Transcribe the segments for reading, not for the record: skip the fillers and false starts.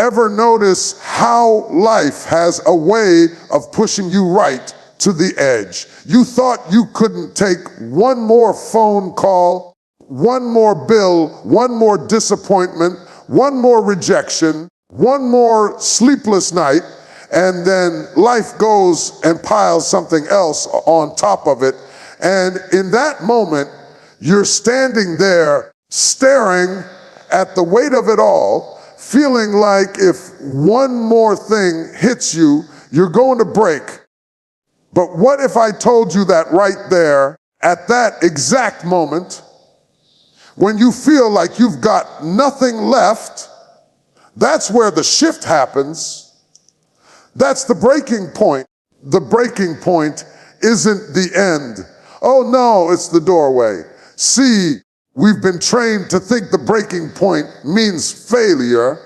ever notice how life has a way of pushing you right to the edge? You thought you couldn't take one more phone call, one more bill, one more disappointment, one more rejection, one more sleepless night, and then life goes and piles something else on top of it. And in that moment, you're standing there staring at the weight of it all, feeling like if one more thing hits you, you're going to break. But what if I told you that right there, at that exact moment, when you feel like you've got nothing left, that's where the shift happens. That's the breaking point. The breaking point isn't the end. Oh no, it's the doorway. See, we've been trained to think the breaking point means failure,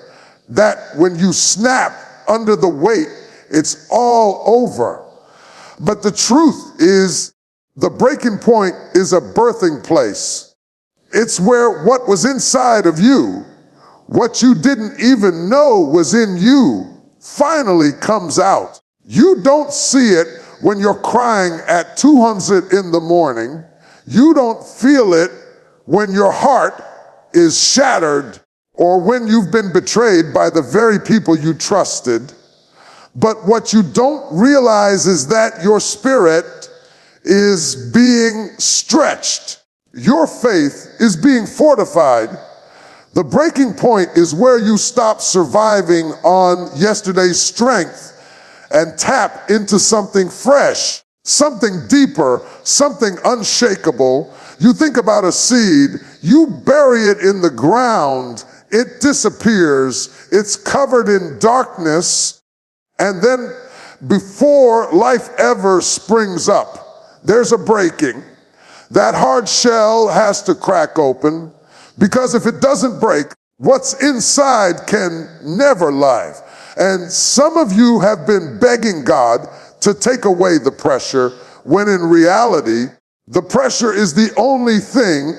that when you snap under the weight, it's all over. But the truth is, the breaking point is a birthing place. It's where what was inside of you, what you didn't even know was in you, finally comes out. You don't see it when you're crying at 200 in the morning. You don't feel it when your heart is shattered or when you've been betrayed by the very people you trusted. But what you don't realize is that your spirit is being stretched. Your faith is being fortified. The breaking point is where you stop surviving on yesterday's strength and tap into something fresh, something deeper, something unshakable. You think about a seed, you bury it in the ground, it disappears, it's covered in darkness, and then before life ever springs up, there's a breaking. That hard shell has to crack open, because if it doesn't break, what's inside can never live. And some of you have been begging God to take away the pressure, when in reality, the pressure is the only thing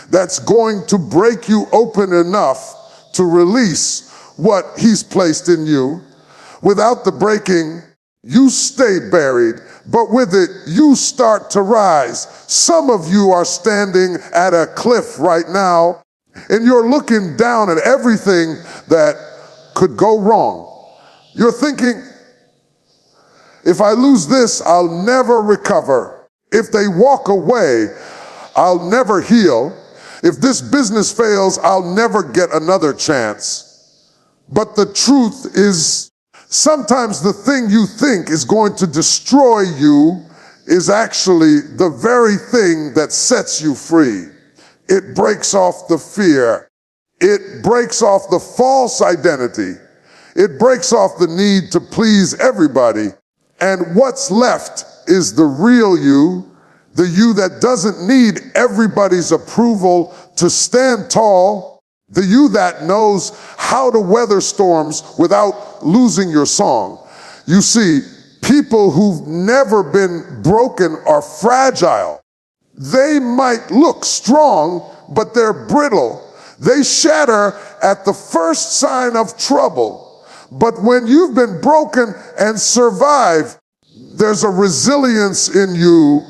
that's going to break you open enough to release what He's placed in you. Without the breaking, you stay buried, but with it, you start to rise. Some of you are standing at a cliff right now, and you're looking down at everything that could go wrong. You're thinking, if I lose this, I'll never recover. If they walk away, I'll never heal. If this business fails, I'll never get another chance. But the truth is, sometimes the thing you think is going to destroy you is actually the very thing that sets you free. It breaks off the fear. It breaks off the false identity. It breaks off the need to please everybody. And what's left is the real you, the you that doesn't need everybody's approval to stand tall, the you that knows how to weather storms without losing your song. You see, people who've never been broken are fragile. They might look strong, but they're brittle. They shatter at the first sign of trouble. But when you've been broken and survived, there's a resilience in you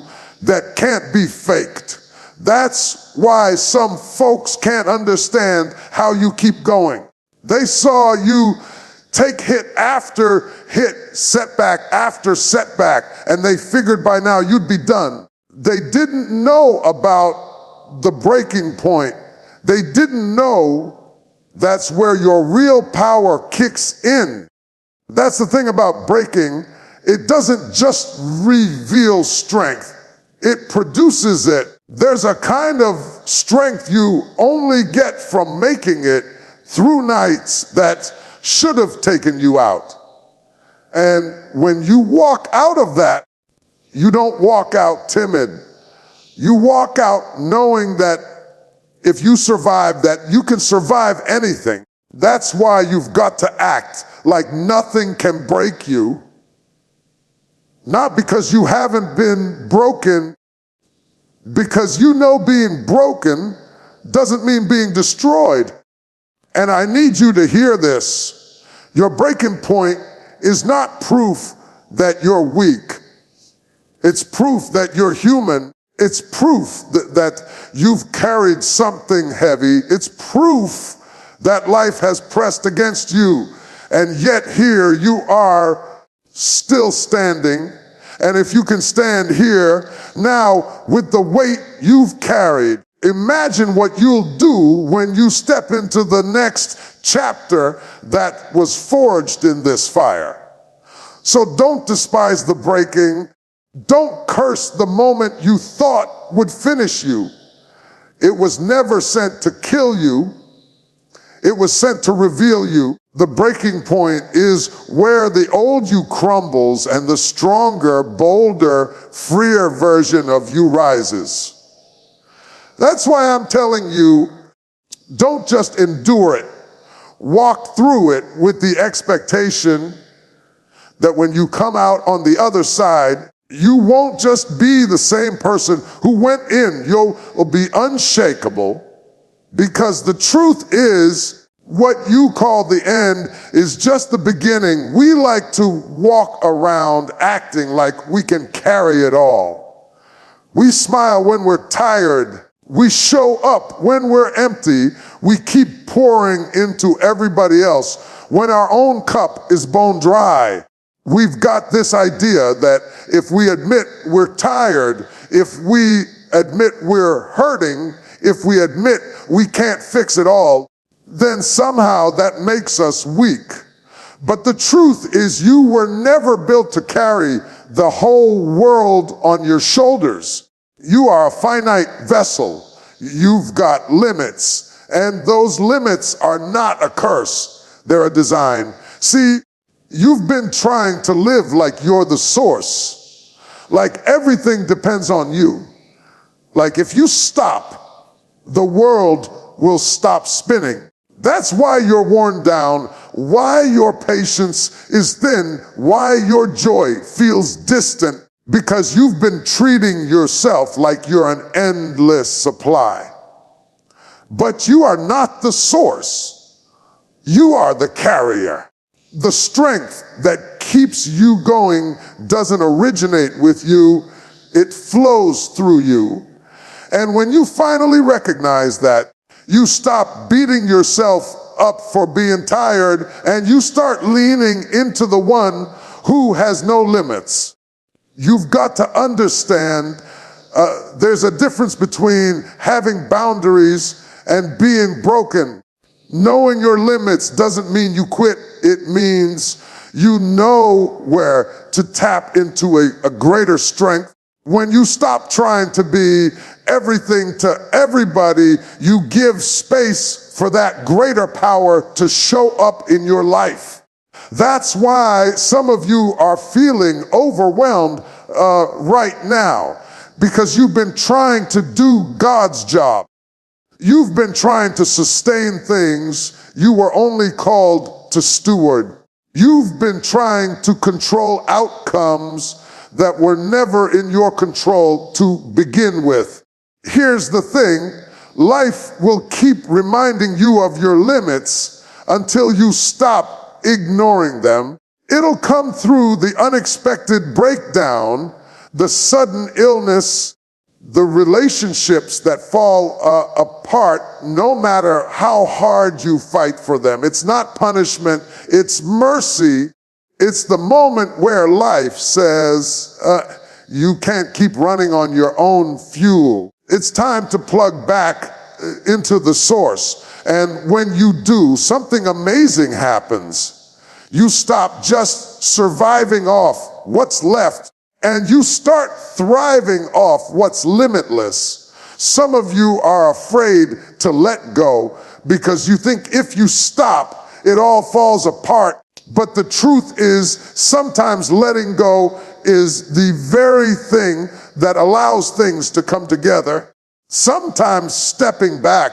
that can't be faked. That's why some folks can't understand how you keep going. They saw you take hit after hit, setback after setback, and they figured by now you'd be done. They didn't know about the breaking point. They didn't know that's where your real power kicks in. That's the thing about breaking. It doesn't just reveal strength. It produces it. There's a kind of strength you only get from making it through nights that should have taken you out. And when you walk out of that, you don't walk out timid. You walk out knowing that if you survive that, you can survive anything. That's why you've got to act like nothing can break you. Not because you haven't been broken, because you know being broken doesn't mean being destroyed. And I need you to hear this. Your breaking point is not proof that you're weak. It's proof that you're human. It's proof that you've carried something heavy. It's proof that life has pressed against you. And yet here you are still standing. And if you can stand here now with the weight you've carried, imagine what you'll do when you step into the next chapter that was forged in this fire. So don't despise the breaking. Don't curse the moment you thought would finish you. It was never sent to kill you. It was sent to reveal you. The breaking point is where the old you crumbles and the stronger, bolder, freer version of you rises. That's why I'm telling you, don't just endure it. Walk through it with the expectation that when you come out on the other side, you won't just be the same person who went in. You'll be unshakable, because the truth is what you call the end is just the beginning. We like to walk around acting like we can carry it all. We smile when we're tired. We show up when we're empty. We keep pouring into everybody else when our own cup is bone dry. We've got this idea that if we admit we're tired, if we admit we're hurting, if we admit we can't fix it all, then somehow that makes us weak. But the truth is, you were never built to carry the whole world on your shoulders. You are a finite vessel. You've got limits, and those limits are not a curse. They're a design. See, you've been trying to live like you're the source, like everything depends on you. Like if you stop, the world will stop spinning. That's why you're worn down, why your patience is thin, why your joy feels distant, because you've been treating yourself like you're an endless supply. But you are not the source. You are the carrier. The strength that keeps you going doesn't originate with you, it flows through you. And when you finally recognize that, you stop beating yourself up for being tired and you start leaning into the one who has no limits. You've got to understand there's a difference between having boundaries and being broken. Knowing your limits doesn't mean you quit. It means you know where to tap into a greater strength. When you stop trying to be everything to everybody, you give space for that greater power to show up in your life. That's why some of you are feeling overwhelmed right now, because you've been trying to do God's job. You've been trying to sustain things you were only called to steward. You've been trying to control outcomes that were never in your control to begin with. Here's the thing, life will keep reminding you of your limits until you stop ignoring them. It'll come through the unexpected breakdown, the sudden illness, the relationships that fall apart, no matter how hard you fight for them. It's not punishment, it's mercy. It's the moment where life says, you can't keep running on your own fuel. It's time to plug back into the source. And when you do, something amazing happens. You stop just surviving off what's left, and you start thriving off what's limitless. Some of you are afraid to let go because you think if you stop, it all falls apart. But the truth is, sometimes letting go is the very thing that allows things to come together. Sometimes stepping back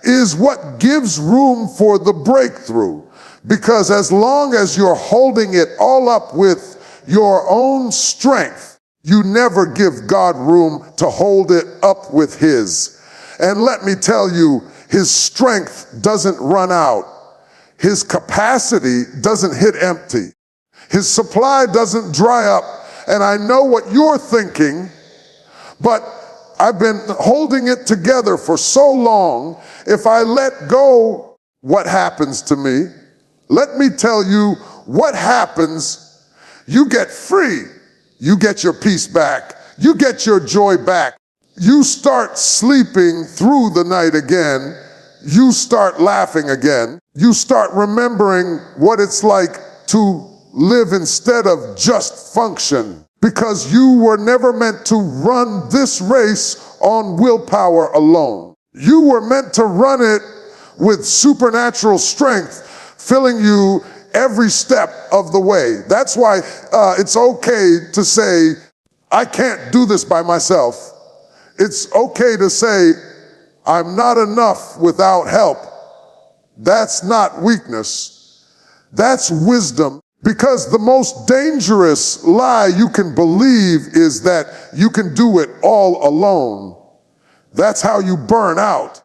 is what gives room for the breakthrough. Because as long as you're holding it all up with your own strength, you never give God room to hold it up with His. And let me tell you, His strength doesn't run out. His capacity doesn't hit empty. His supply doesn't dry up. And I know what you're thinking, but I've been holding it together for so long. If I let go, what happens to me? Let me tell you what happens. You get free. You get your peace back. You get your joy back. You start sleeping through the night again. You start laughing again. You start remembering what it's like to live instead of just function, because you were never meant to run this race on willpower alone. You were meant to run it with supernatural strength, filling you every step of the way. That's why it's okay to say, I can't do this by myself. It's okay to say, I'm not enough without help. That's not weakness. That's wisdom. Because the most dangerous lie you can believe is that you can do it all alone. That's how you burn out.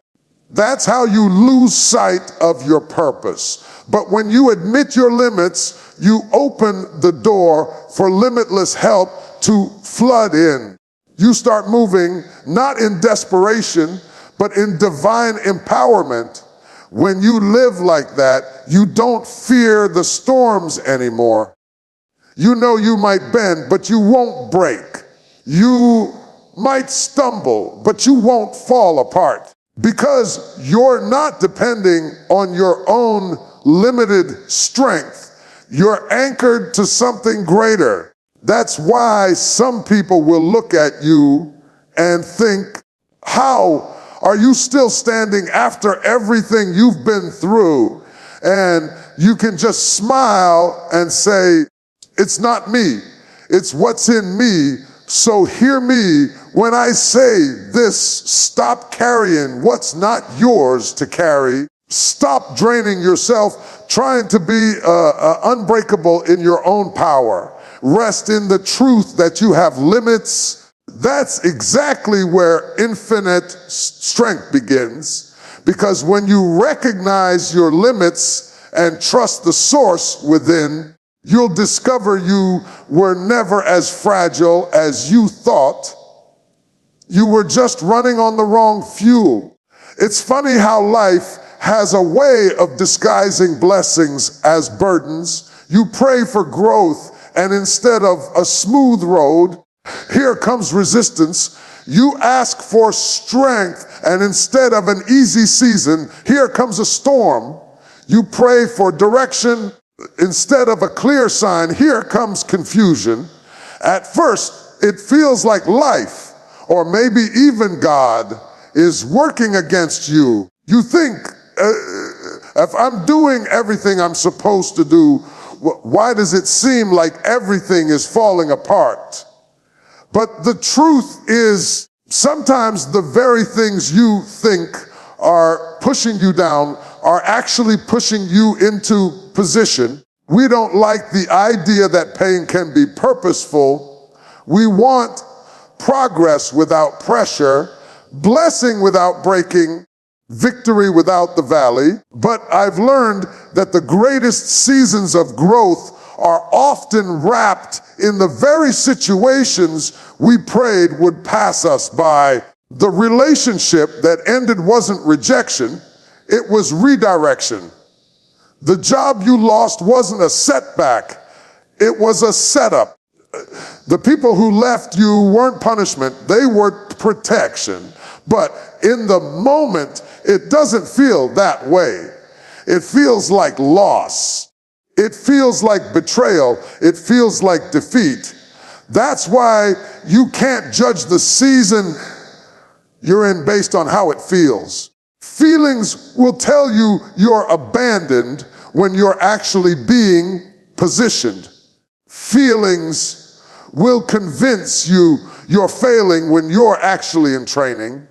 That's how you lose sight of your purpose. But when you admit your limits, you open the door for limitless help to flood in. You start moving not in desperation, but in divine empowerment. When you live like that, you don't fear the storms anymore. You know you might bend, but you won't break. You might stumble, but you won't fall apart. Because you're not depending on your own limited strength. You're anchored to something greater. That's why some people will look at you and think, how are you still standing after everything you've been through? And you can just smile and say, it's not me, it's what's in me. So hear me when I say this. Stop carrying what's not yours to carry. Stop draining yourself trying to be unbreakable in your own power. Rest in the truth that you have limits. That's exactly where infinite strength begins. Because when you recognize your limits and trust the source within, you'll discover you were never as fragile as you thought. You were just running on the wrong fuel. It's funny how life has a way of disguising blessings as burdens. You pray for growth, and instead of a smooth road, here comes resistance. You ask for strength, and instead of an easy season, here comes a storm. You pray for direction. Instead of a clear sign, here comes confusion. At first, it feels like life, or maybe even God, is working against you. You think, if I'm doing everything I'm supposed to do, why does it seem like everything is falling apart? But the truth is, sometimes the very things you think are pushing you down are actually pushing you into position. We don't like the idea that pain can be purposeful. We want progress without pressure, blessing without breaking, victory without the valley. But I've learned that the greatest seasons of growth are often wrapped in the very situations we prayed would pass us by. The relationship that ended wasn't rejection, it was redirection. The job you lost wasn't a setback, it was a setup. The people who left you weren't punishment, they were protection. But in the moment, it doesn't feel that way. It feels like loss. It feels like betrayal. It feels like defeat. That's why you can't judge the season you're in based on how it feels. Feelings will tell you you're abandoned when you're actually being positioned. Feelings will convince you you're failing when you're actually in training.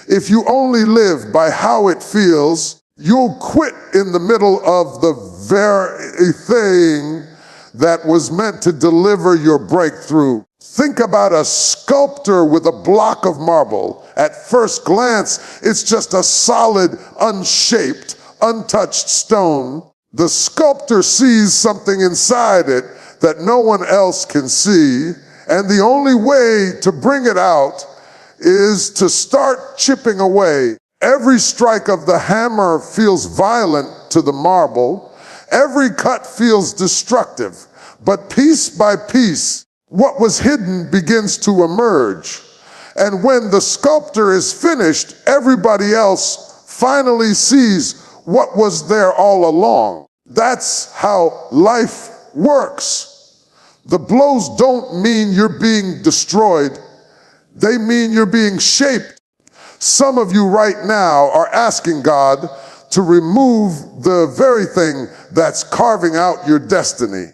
If you only live by how it feels, you'll quit in the middle of the very thing that was meant to deliver your breakthrough. Think about a sculptor with a block of marble. At first glance, it's just a solid, unshaped, untouched stone. The sculptor sees something inside it that no one else can see, and the only way to bring it out is to start chipping away. Every strike of the hammer feels violent to the marble. Every cut feels destructive. But piece by piece, what was hidden begins to emerge. And when the sculptor is finished, everybody else finally sees what was there all along. That's how life works. The blows don't mean you're being destroyed. They mean you're being shaped. Some of you right now are asking God to remove the very thing that's carving out your destiny.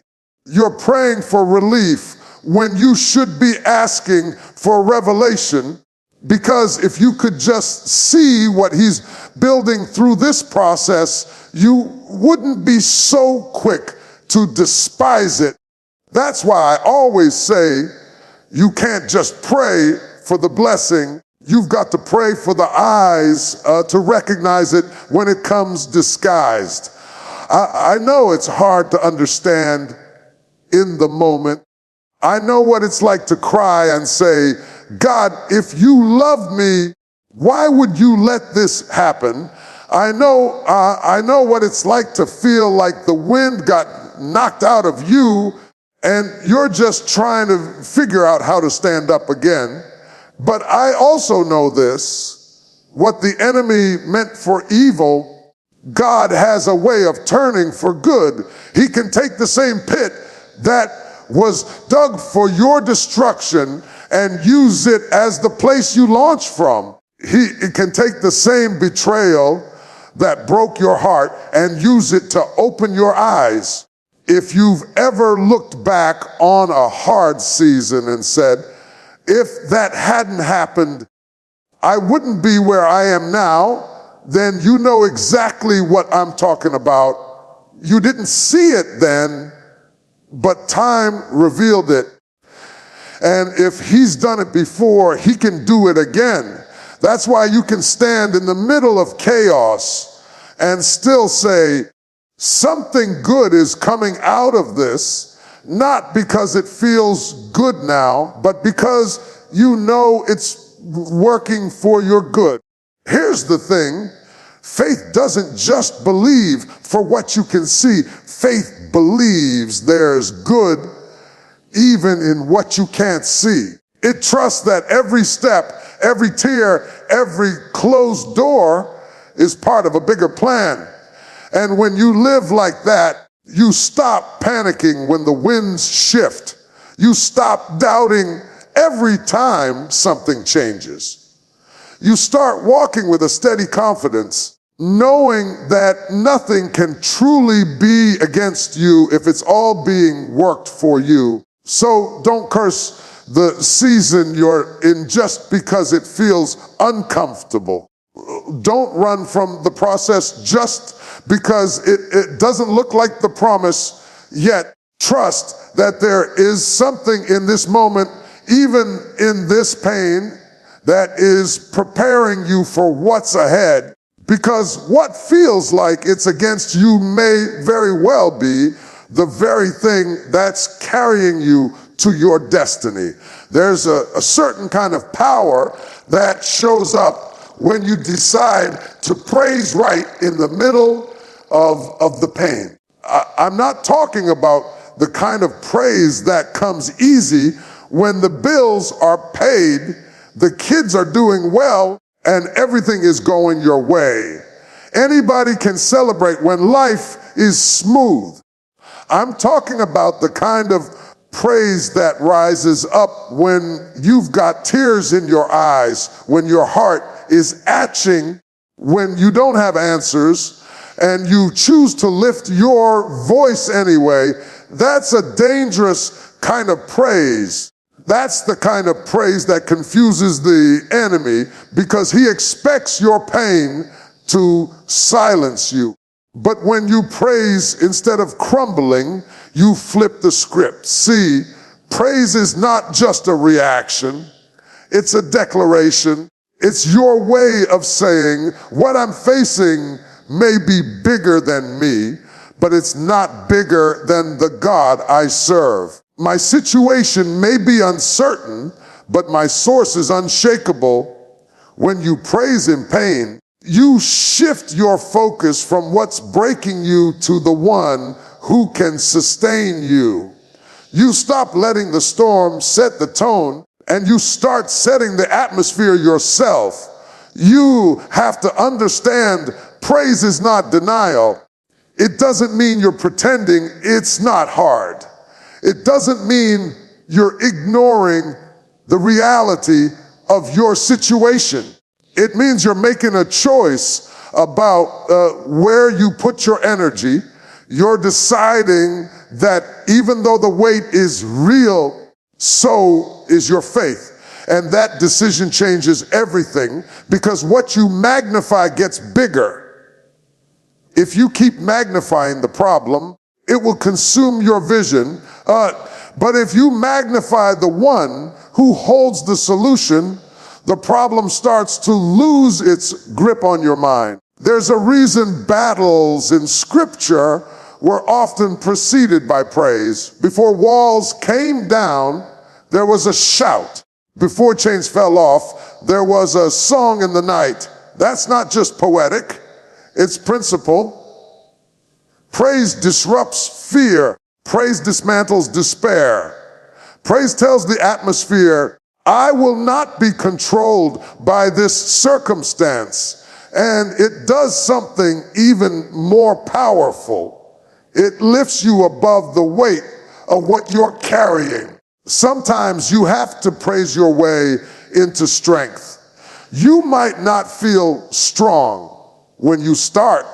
You're praying for relief when you should be asking for revelation, because if you could just see what he's building through this process, you wouldn't be so quick to despise it. That's why I always say you can't just pray for the blessing. You've got to pray for the eyes to recognize it when it comes disguised. I know it's hard to understand in the moment. I know what it's like to cry and say, God, if you love me, why would you let this happen? I know what it's like to feel like the wind got knocked out of you and you're just trying to figure out how to stand up again. But I also know this, what the enemy meant for evil, God has a way of turning for good. He can take the same pit that was dug for your destruction and use it as the place you launch from. He can take the same betrayal that broke your heart and use it to open your eyes. If you've ever looked back on a hard season and said, if that hadn't happened, I wouldn't be where I am now, then you know exactly what I'm talking about. You didn't see it then, but time revealed it. And if he's done it before, he can do it again. That's why you can stand in the middle of chaos and still say, something good is coming out of this. Not because it feels good now, but because you know it's working for your good. Here's the thing. Faith doesn't just believe for what you can see. Faith believes there's good even in what you can't see. It trusts that every step, every tear, every closed door is part of a bigger plan. And when you live like that, you stop panicking when the winds shift. You stop doubting every time something changes. You start walking with a steady confidence, knowing that nothing can truly be against you if it's all being worked for you. So don't curse the season you're in just because it feels uncomfortable. Don't run from the process just because it doesn't look like the promise yet. Trust that there is something in this moment, even in this pain, that is preparing you for what's ahead. Because what feels like it's against you may very well be the very thing that's carrying you to your destiny. There's a certain kind of power that shows up when you decide to praise right in the middle of the pain. I'm not talking about the kind of praise that comes easy when the bills are paid, the kids are doing well, and everything is going your way. Anybody can celebrate when life is smooth. I'm talking about the kind of praise that rises up when you've got tears in your eyes, when your heart is atching, when you don't have answers, and you choose to lift your voice anyway. That's a dangerous kind of praise. That's the kind of praise that confuses the enemy, because he expects your pain to silence you. But when you praise instead of crumbling, you flip the script. See, praise is not just a reaction. It's a declaration. It's your way of saying, what I'm facing may be bigger than me, but it's not bigger than the God I serve. My situation may be uncertain, but my source is unshakable. When you praise in pain, you shift your focus from what's breaking you to the one who can sustain you. You stop letting the storm set the tone, and you start setting the atmosphere yourself. You have to understand praise is not denial. It doesn't mean you're pretending it's not hard. It doesn't mean you're ignoring the reality of your situation. It means you're making a choice about where you put your energy. You're deciding that even though the weight is real, so is your faith. And that decision changes everything, because what you magnify gets bigger. If you keep magnifying the problem, it will consume your vision. But if you magnify the one who holds the solution, the problem starts to lose its grip on your mind. There's a reason battles in Scripture were often preceded by praise. Before walls came down, there was a shout. Before chains fell off, there was a song in the night. That's not just poetic, it's principle. Praise disrupts fear. Praise dismantles despair. Praise tells the atmosphere, I will not be controlled by this circumstance. And it does something even more powerful. It lifts you above the weight of what you're carrying. Sometimes you have to praise your way into strength. You might not feel strong when you start,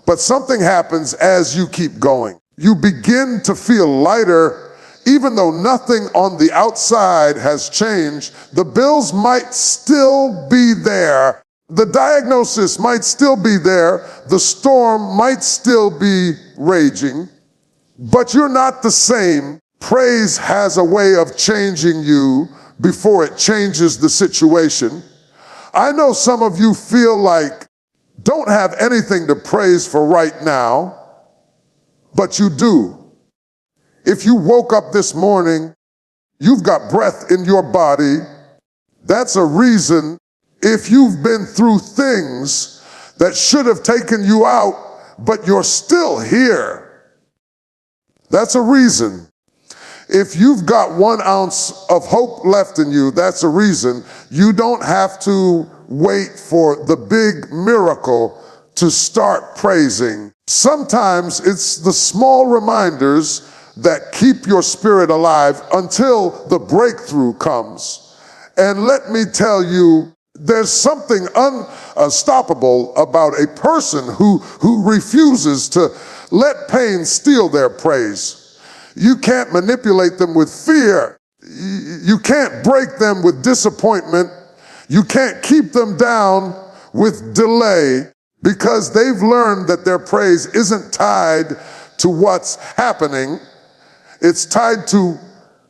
but something happens as you keep going. You begin to feel lighter, even though nothing on the outside has changed. The bills might still be there. The diagnosis might still be there. The storm might still be raging, but you're not the same. Praise has a way of changing you before it changes the situation. I know some of you feel like don't have anything to praise for right now, but you do. If you woke up this morning, you've got breath in your body. That's a reason. If you've been through things that should have taken you out, but you're still here, that's a reason. If you've got 1 ounce of hope left in you, that's a reason. You don't have to wait for the big miracle to start praising. Sometimes it's the small reminders that keep your spirit alive until the breakthrough comes. And let me tell you, there's something unstoppable about a person who refuses to let pain steal their praise. You can't manipulate them with fear. You can't break them with disappointment. You can't keep them down with delay, because they've learned that their praise isn't tied to what's happening. It's tied to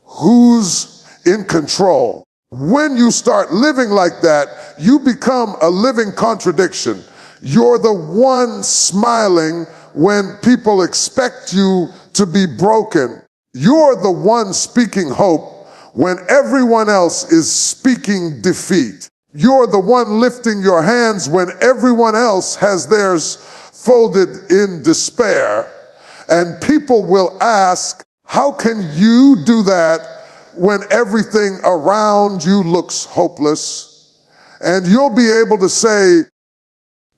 who's in control. When you start living like that, you become a living contradiction. You're the one smiling when people expect you to be broken. You're the one speaking hope when everyone else is speaking defeat. You're the one lifting your hands when everyone else has theirs folded in despair. And people will ask, how can you do that when everything around you looks hopeless? And you'll be able to say,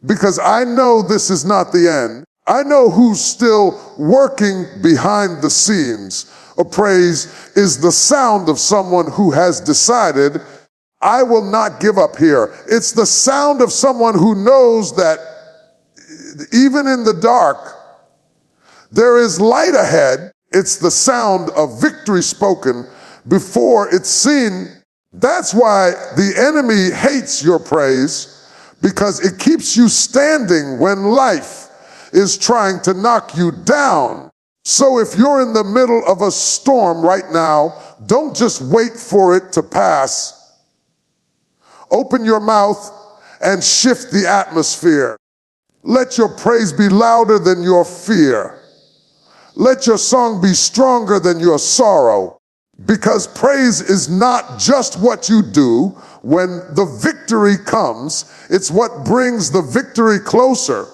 because I know this is not the end. I know who's still working behind the scenes. A praise is the sound of someone who has decided, I will not give up here. It's the sound of someone who knows that even in the dark, there is light ahead. It's the sound of victory spoken before it's seen. That's why the enemy hates your praise, because it keeps you standing when life is trying to knock you down. So if you're in the middle of a storm right now, don't just wait for it to pass. Open your mouth and shift the atmosphere. Let your praise be louder than your fear. Let your song be stronger than your sorrow, because praise is not just what you do when the victory comes, it's what brings the victory closer.